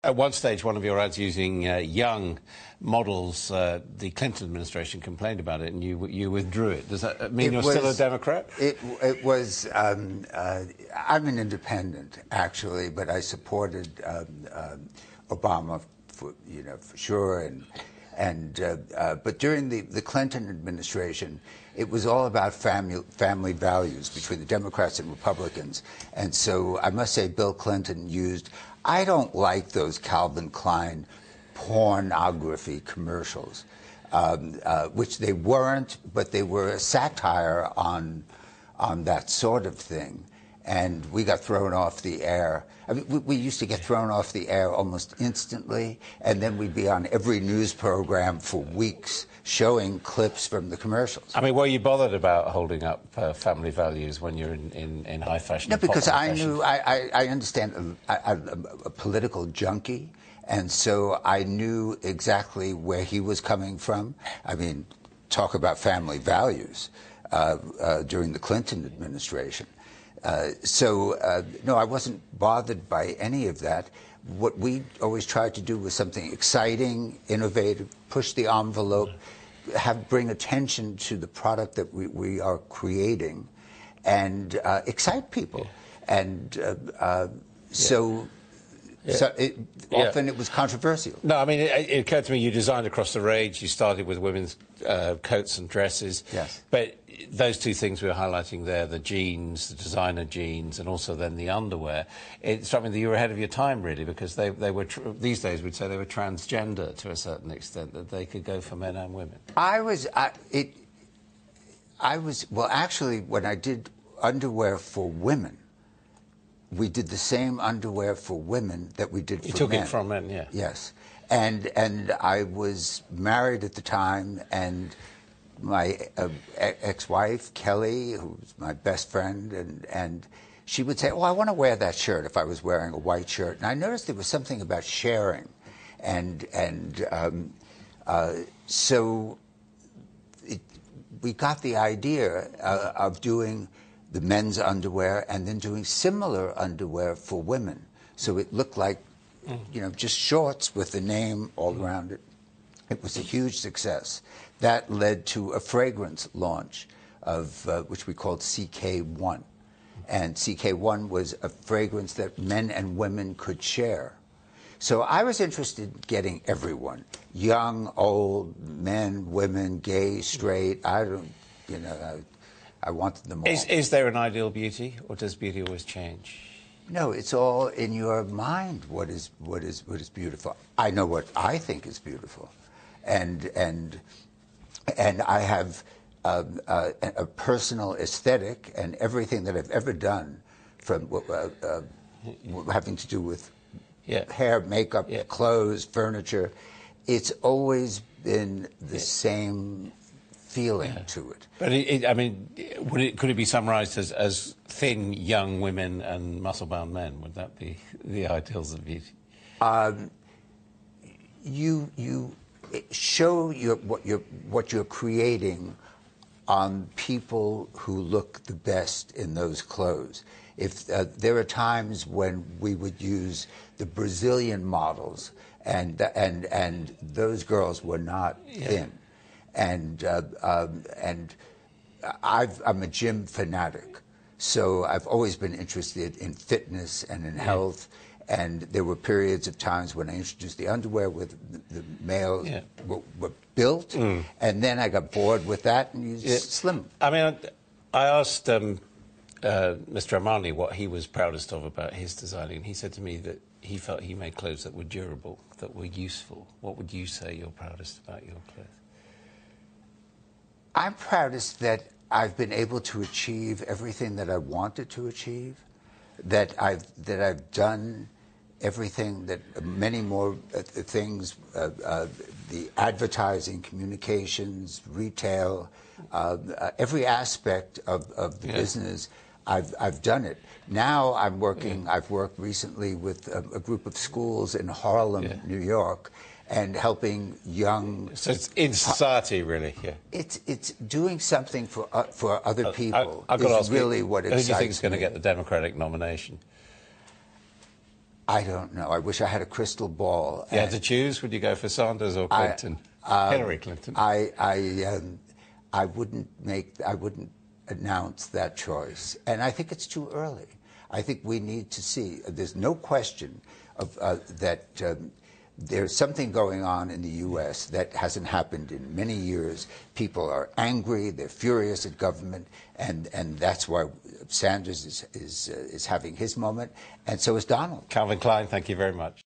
At one stage, one of your ads using young models, the Clinton administration complained about it, and you withdrew it. Does that mean you're still a Democrat? It was. I'm an independent, actually, but I supported Obama for sure, but during the Clinton administration, it was all about family values between the Democrats and Republicans, and so I must say Bill Clinton used. I don't like those Calvin Klein pornography commercials, which they weren't, but they were a satire on that sort of thing. And we got thrown off the air. I mean, we used to get thrown off the air almost instantly, and then we'd be on every news program for weeks showing clips from the commercials. I mean, were you bothered about holding up family values when you're in high fashion? No, because I knew, I understand, I'm a political junkie, and so I knew exactly where he was coming from. I mean, talk about family values during the Clinton administration. No, I wasn't bothered by any of that. What we always tried to do was something exciting, innovative, push the envelope, bring attention to the product that we are creating, and excite people. And often it was controversial. No, I mean, it occurred to me you designed across the range. You started with women's coats and dresses. Yes. But those two things we were highlighting there, the jeans, the designer jeans, and also then the underwear, it struck me that you were ahead of your time, really, because they were, these days we'd say they were transgender to a certain extent, that they could go for men and women. Well, actually, when I did underwear for women, we did the same underwear for women that we did for men. You took it from men, yeah. Yes. And I was married at the time, and my ex-wife, Kelly, who was my best friend, and she would say, oh, I want to wear that shirt if I was wearing a white shirt. And I noticed there was something about sharing. So we got the idea of doing the men's underwear and then doing similar underwear for women. So it looked like, just shorts with the name all around it. It was a huge success. That led to a fragrance launch of which we called CK1. And CK1 was a fragrance that men and women could share. So I was interested in getting everyone, young, old, men, women, gay, straight. I wanted them all. Is there an ideal beauty, or does beauty always change? No, it's all in your mind. What is beautiful? I know what I think is beautiful, and I have a personal aesthetic, and everything that I've ever done, from having to do with hair, makeup, clothes, furniture, it's always been the same feeling to it. But I mean, could it be summarised as thin young women and muscle-bound men? Would that be the ideals of beauty? You show what you're creating on people who look the best in those clothes. If there are times when we would use the Brazilian models, and those girls were not thin. And I'm a gym fanatic, so I've always been interested in fitness and in health. And there were periods of times when I introduced the underwear where the males were built, and then I got bored with that and used slim. I mean, I asked Mr. Armani what he was proudest of about his designing, and he said to me that he felt he made clothes that were durable, that were useful. What would you say you're proudest about your clothes? I'm proudest that I've been able to achieve everything that I wanted to achieve, that I've done everything that many more things, the advertising, communications, retail, every aspect of the business, I've done it. Now I'm working. I've worked recently with a group of schools in Harlem, New York, and helping young. So it's in society, really. Yeah. It's doing something for other people. I've got to ask really you, what who do you think is excites going to me. get the Democratic nomination? I don't know. I wish I had a crystal ball. If you had to choose, would you go for Sanders or Clinton? Hillary Clinton. I wouldn't announce that choice, and I think it's too early. I think we need to see. There's no question of that. There's something going on in the U.S. that hasn't happened in many years. People are angry, they're furious at government, and that's why Sanders is having his moment, and so is Donald. Calvin Klein, thank you very much.